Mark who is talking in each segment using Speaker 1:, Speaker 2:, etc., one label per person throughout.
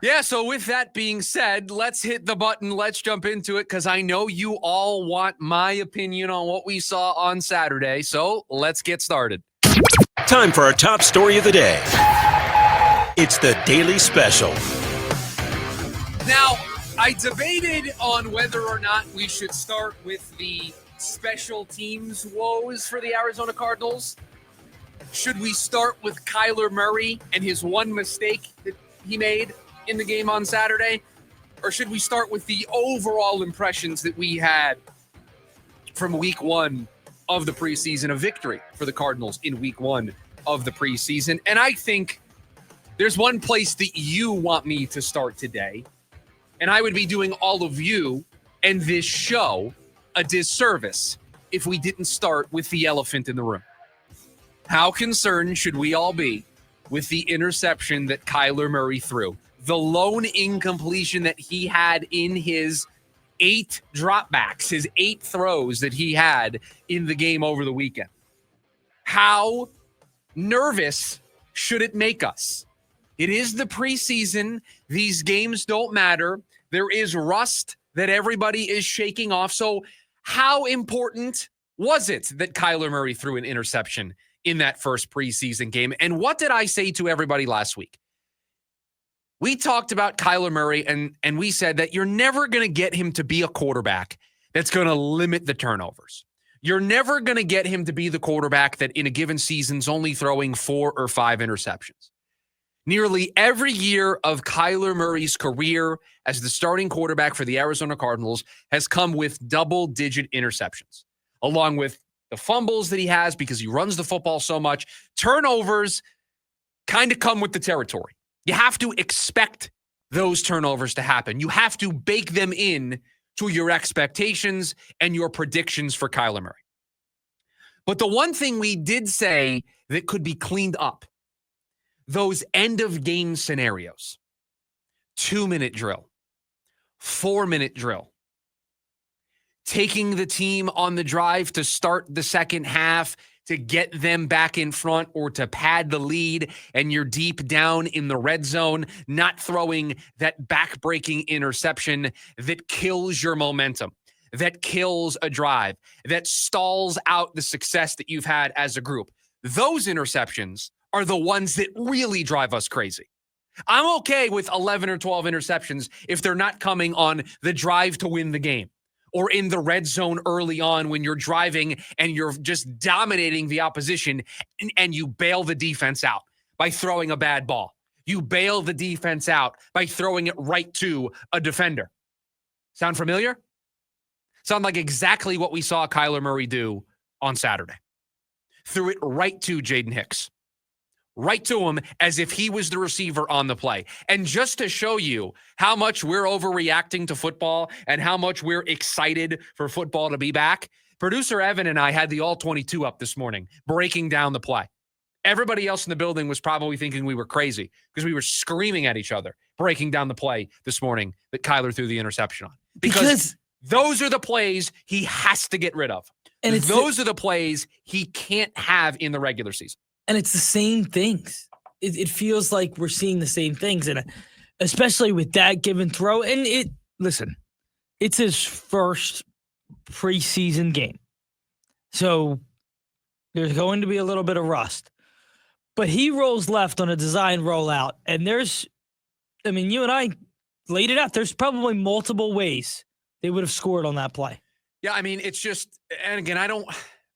Speaker 1: Yeah, so with that being said, let's hit the button. Let's jump into it because I know you all want my opinion on what we saw on Saturday. So let's get started.
Speaker 2: Time for our top story of the day. It's the Daily Special.
Speaker 1: Now, I debated on whether or not we should start with the special teams woes for the Arizona Cardinals. Should we start with Kyler Murray and his one mistake that he made in the game on Saturday? Or should we start with the overall impressions that we had from week one of the preseason, a victory for the Cardinals in week one of the preseason? And I think there's one place that you want me to start today, and I would be doing all of you and this show a disservice if we didn't start with the elephant in the room. How concerned should we all be with the interception that Kyler Murray threw? The lone incompletion that he had in his 8 dropbacks, his 8 throws that he had in the game over the weekend. How nervous should it make us? It is the preseason. These games don't matter. There is rust that everybody is shaking off. So how important was it that Kyler Murray threw an interception in that first preseason game? And what did I say to everybody last week? We talked about Kyler Murray, and we said that you're never going to get him to be a quarterback that's going to limit the turnovers. You're never going to get him to be the quarterback that in a given season's only throwing 4 or 5 interceptions. Nearly every year of Kyler Murray's career as the starting quarterback for the Arizona Cardinals has come with double-digit interceptions, along with the fumbles that he has because he runs the football so much. Turnovers kind of come with the territory. You have to expect those turnovers to happen. You have to bake them in to your expectations and your predictions for Kyler Murray. But the one thing we did say that could be cleaned up, those end-of-game scenarios, 2-minute drill, 4-minute drill, taking the team on the drive to start the second half to get them back in front or to pad the lead, and you're deep down in the red zone, not throwing that back-breaking interception that kills your momentum, that kills a drive, that stalls out the success that you've had as a group. Those interceptions are the ones that really drive us crazy. I'm okay with 11 or 12 interceptions if they're not coming on the drive to win the game or in the red zone early on when you're driving and you're just dominating the opposition and you bail the defense out by throwing a bad ball. You bail the defense out by throwing it right to a defender. Sound familiar? Sound like exactly what we saw Kyler Murray do on Saturday. Threw it right to Jaden Hicks. Right to him as if he was the receiver on the play. And just to show you how much we're overreacting to football and how much we're excited for football to be back, producer Evan and I had the All-22 up this morning, breaking down the play. Everybody else in the building was probably thinking we were crazy because we were screaming at each other, breaking down the play this morning that Kyler threw the interception on. Because those are the plays he has to get rid of. And those are the plays he can't have in the regular season.
Speaker 3: And it's the same things. It feels like we're seeing the same things. And especially with that given throw. And it's his first preseason game. So there's going to be a little bit of rust. But he rolls left on a design rollout. And you and I laid it out. There's probably multiple ways they would have scored on that play.
Speaker 1: Yeah, it's just, and again,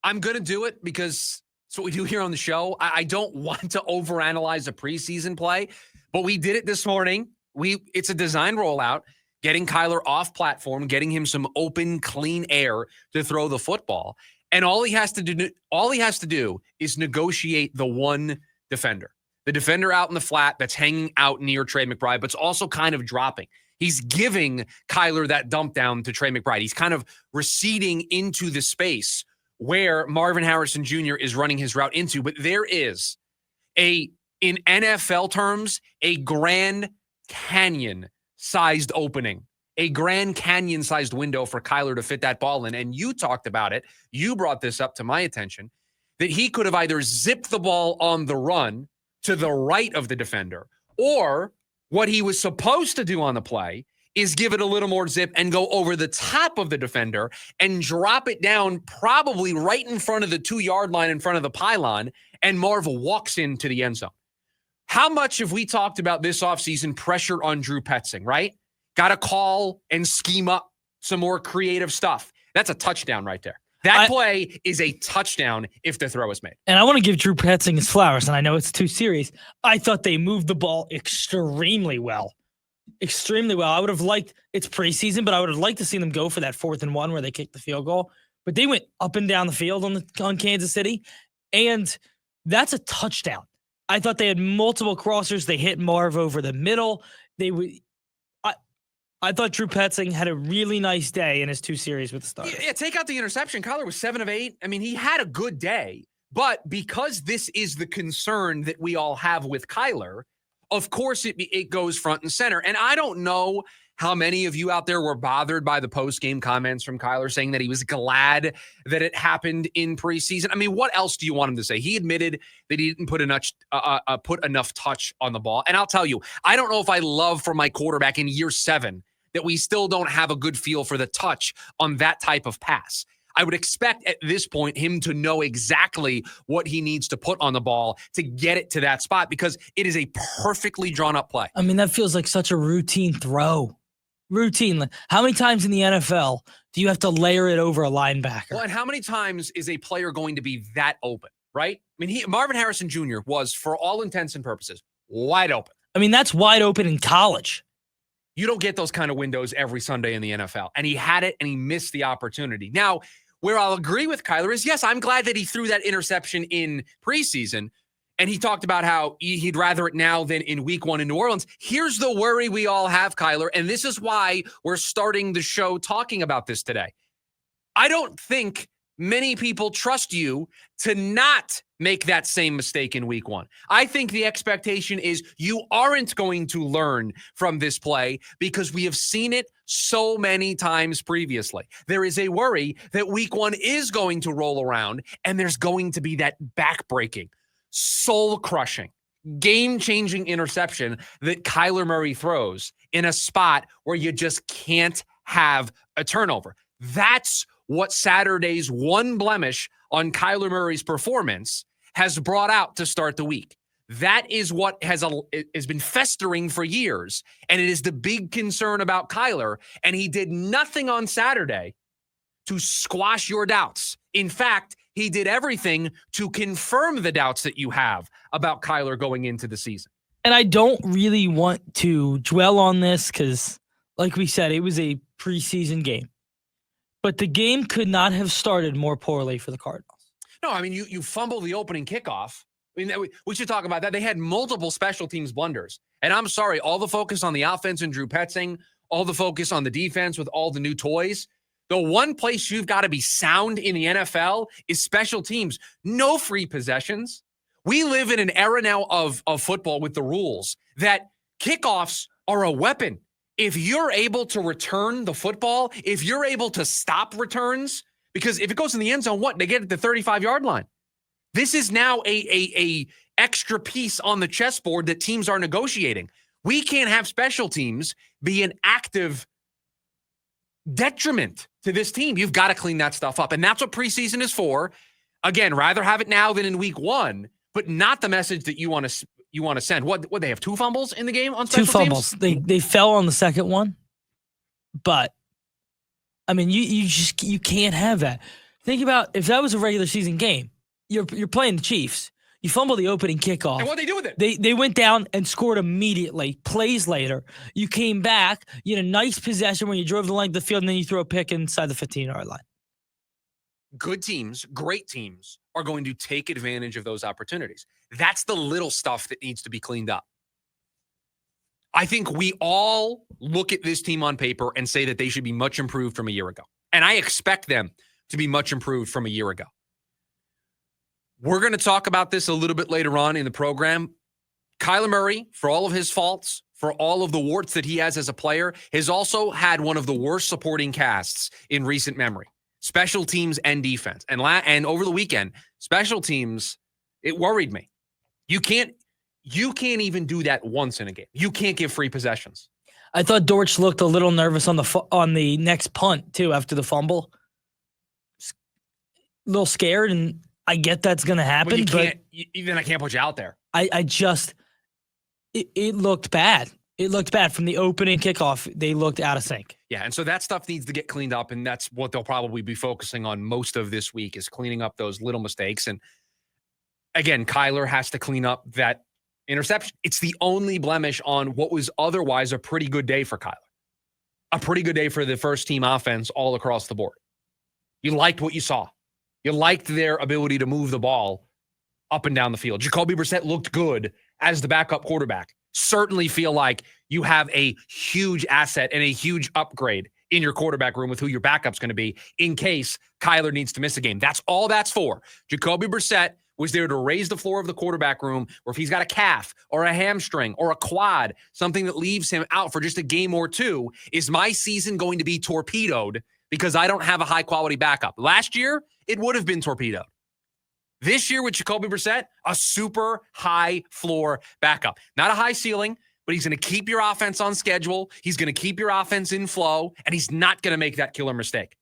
Speaker 1: I'm going to do it because it's what we do here on the show. I don't want to overanalyze a preseason play, but we did it this morning. It's a design rollout, getting Kyler off platform, getting him some open, clean air to throw the football. And all he has to do is negotiate the one defender. The defender out in the flat that's hanging out near Trey McBride, but it's also kind of dropping. He's giving Kyler that dump down to Trey McBride. He's kind of receding into the space where Marvin Harrison Jr. is running his route into. But there is in NFL terms, a Grand Canyon-sized opening, a Grand Canyon-sized window for Kyler to fit that ball in. And you talked about it. You brought this up to my attention, that he could have either zipped the ball on the run to the right of the defender or What he was supposed to do on the play is give it a little more zip and go over the top of the defender and drop it down probably right in front of the 2-yard line in front of the pylon, and Marv walks into the end zone. How much have we talked about this offseason pressure on Drew Petzing, right? Got to call and scheme up some more creative stuff. That's a touchdown right there. That play is a touchdown if the throw is made.
Speaker 3: And I want to give Drew Petzing his flowers, and I know it's too serious. I thought they moved the ball extremely well. Extremely well. I would have liked, it's preseason, but I would have liked to see them go for that 4th and 1 where they kicked the field goal. But they went up and down the field on Kansas City, and that's a touchdown. I thought they had multiple crossers. They hit Marv over the middle. I thought Drew Petzing had a really nice day in his 2 series with the Stars.
Speaker 1: Yeah, take out the interception. Kyler was 7 of 8. I mean, he had a good day. But because this is the concern that we all have with Kyler, of course it goes front and center. And I don't know how many of you out there were bothered by the post-game comments from Kyler saying that he was glad that it happened in preseason. I mean, what else do you want him to say? He admitted that he didn't put enough touch on the ball. And I'll tell you, I don't know if I love for my quarterback in year 7 that we still don't have a good feel for the touch on that type of pass. I would expect at this point him to know exactly what he needs to put on the ball to get it to that spot, because it is a perfectly drawn up play.
Speaker 3: I mean, that feels like such a routine throw. Routine. How many times in the NFL do you have to layer it over a linebacker?
Speaker 1: Well, and how many times is a player going to be that open, right? I mean, Marvin Harrison Jr. was, for all intents and purposes, wide open.
Speaker 3: I mean, that's wide open in college.
Speaker 1: You don't get those kind of windows every Sunday in the NFL. And he had it, and he missed the opportunity. Now, where I'll agree with Kyler is, yes, I'm glad that he threw that interception in preseason. And he talked about how he'd rather it now than in week 1 in New Orleans. Here's the worry we all have, Kyler, and this is why we're starting the show talking about this today. I don't think many people trust you to not make that same mistake in week 1. I think the expectation is you aren't going to learn from this play because we have seen it so many times previously. There is a worry that week 1 is going to roll around and there's going to be that backbreaking, soul-crushing, game-changing interception that Kyler Murray throws in a spot where you just can't have a turnover. That's what Saturday's one blemish on Kyler Murray's performance has brought out to start the week. That is what has been festering for years, and it is the big concern about Kyler, and he did nothing on Saturday to squash your doubts. In fact, he did everything to confirm the doubts that you have about Kyler going into the season.
Speaker 3: And I don't really want to dwell on this because, like we said, it was a preseason game. But the game could not have started more poorly for the Cardinals.
Speaker 1: No, I mean, you fumble the opening kickoff. I mean, we should talk about that. They had multiple special teams blunders. And I'm sorry, all the focus on the offense and Drew Petzing, all the focus on the defense with all the new toys. The one place you've got to be sound in the NFL is special teams. No free possessions. We live in an era now of football with the rules that kickoffs are a weapon. If you're able to return the football, if you're able to stop returns, because if it goes in the end zone, they get at the 35-yard line. This is now a extra piece on the chessboard that teams are negotiating. We can't have special teams be an active detriment to this team. You've got to clean that stuff up. And that's what preseason is for. Again, rather have it now than in week 1, but not the message that you want to send. What they have 2 fumbles in the game on special teams? 2 fumbles.
Speaker 3: They fell on the second one. But I mean, you can't have that. Think about if that was a regular season game. You're playing the Chiefs. You fumble the opening kickoff.
Speaker 1: And what they do with it?
Speaker 3: They went down and scored immediately. Plays later, you came back. You had a nice possession where you drove the length of the field, and then you throw a pick inside the 15-yard line.
Speaker 1: Good teams, great teams, are going to take advantage of those opportunities. That's the little stuff that needs to be cleaned up. I think we all look at this team on paper and say that they should be much improved from a year ago. And I expect them to be much improved from a year ago. We're going to talk about this a little bit later on in the program. Kyler Murray, for all of his faults, for all of the warts that he has as a player, has also had one of the worst supporting casts in recent memory. Special teams and defense. And over the weekend, special teams, it worried me. You You can't even do that once in a game. You can't give free possessions.
Speaker 3: I thought Dortch looked a little nervous on the next punt too after the fumble. A little scared, and I get that's going to happen.
Speaker 1: Even I can't put you out there.
Speaker 3: It looked bad. It looked bad from the opening kickoff. They looked out of sync.
Speaker 1: Yeah, and so that stuff needs to get cleaned up, and that's what they'll probably be focusing on most of this week is cleaning up those little mistakes. And again, Kyler has to clean up that interception. It's the only blemish on what was otherwise a pretty good day for Kyler. A pretty good day for the first-team offense all across the board. You liked what you saw. You liked their ability to move the ball up and down the field. Jacoby Brissett looked good as the backup quarterback. Certainly feel like you have a huge asset and a huge upgrade in your quarterback room with who your backup's going to be in case Kyler needs to miss a game. That's all that's for. Jacoby Brissett was there to raise the floor of the quarterback room, or if he's got a calf or a hamstring or a quad, something that leaves him out for just a game or two, is my season going to be torpedoed because I don't have a high-quality backup? Last year, it would have been torpedoed. This year with Jacoby Brissett, a super high floor backup. Not a high ceiling, but he's going to keep your offense on schedule. He's going to keep your offense in flow, and he's not going to make that killer mistake.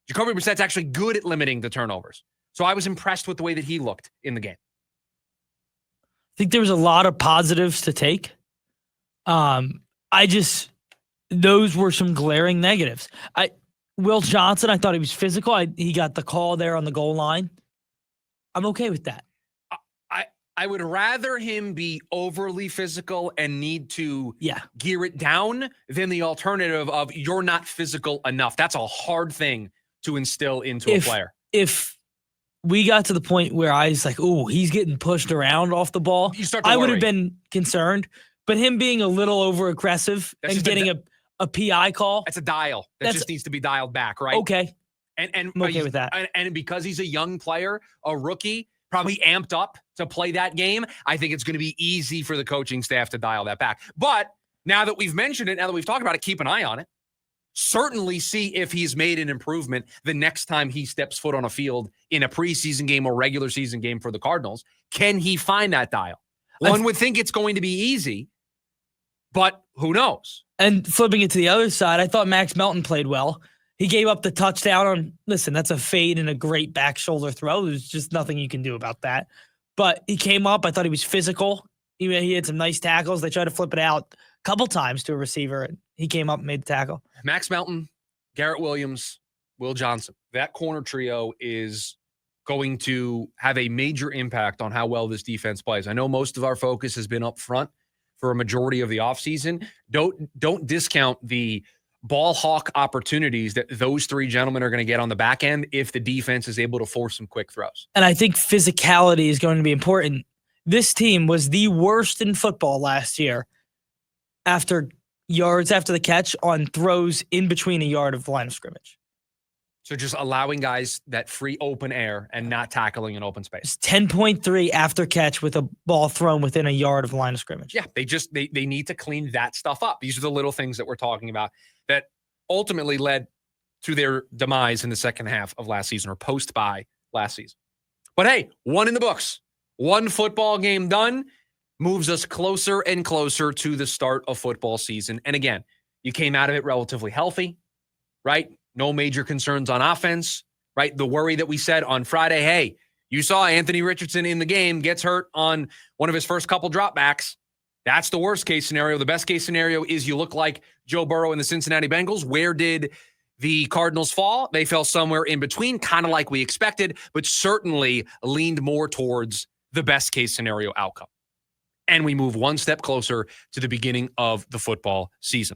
Speaker 1: Jacoby Brissett's actually good at limiting the turnovers. So I was impressed with the way that he looked in the game.
Speaker 3: I think there was a lot of positives to take. Those were some glaring negatives. Will Johnson, I thought he was physical. He got the call there on the goal line. I'm okay with that.
Speaker 1: I would rather him be overly physical and need to gear it down than the alternative of you're not physical enough. That's a hard thing to instill into a player.
Speaker 3: If we got to the point where I was like, "Ooh, he's getting pushed around off the ball," I would have been concerned. But him being a little over aggressive and getting a PI call,
Speaker 1: that's a dial. That just needs to be dialed back, right?
Speaker 3: Okay.
Speaker 1: And
Speaker 3: I'm okay with that.
Speaker 1: And because he's a young player, a rookie, probably amped up to play that game, I think it's going to be easy for the coaching staff to dial that back. But now that we've mentioned it, now that we've talked about it, keep an eye on it. Certainly see if he's made an improvement the next time he steps foot on a field in a preseason game or regular season game for the Cardinals. Can he find that dial? One would think it's going to be easy, but who knows?
Speaker 3: And flipping it to the other side, I thought Max Melton played well. He gave up the touchdown on, listen, that's a fade and a great back shoulder throw. There's just nothing you can do about that. But he came up. I thought he was physical. He had some nice tackles. They tried to flip it out a couple times to a receiver, and he came up and made the tackle.
Speaker 1: Max Melton, Garrett Williams, Will Johnson. That corner trio is going to have a major impact on how well this defense plays. I know most of our focus has been up front for a majority of the offseason. Don't discount the ball hawk opportunities that those three gentlemen are going to get on the back end if the defense is able to force some quick throws.
Speaker 3: And I think physicality is going to be important. This team was the worst in football last year after yards after the catch on throws in between a yard of the line of scrimmage.
Speaker 1: So just allowing guys that free open air and not tackling in open space.
Speaker 3: It's 10.3 after catch with a ball thrown within a yard of the line of scrimmage.
Speaker 1: Yeah, they need to clean that stuff up. These are the little things that we're talking about that ultimately led to their demise in the second half of last season or post-bye last season. But hey, one in the books. One football game done moves us closer and closer to the start of football season. And again, you came out of it relatively healthy, right? No major concerns on offense, right? The worry that we said on Friday, hey, you saw Anthony Richardson in the game, gets hurt on one of his first couple dropbacks. That's the worst case scenario. The best case scenario is you look like Joe Burrow and the Cincinnati Bengals. Where did the Cardinals fall? They fell somewhere in between, kind of like we expected, but certainly leaned more towards the best case scenario outcome. And we move one step closer to the beginning of the football season.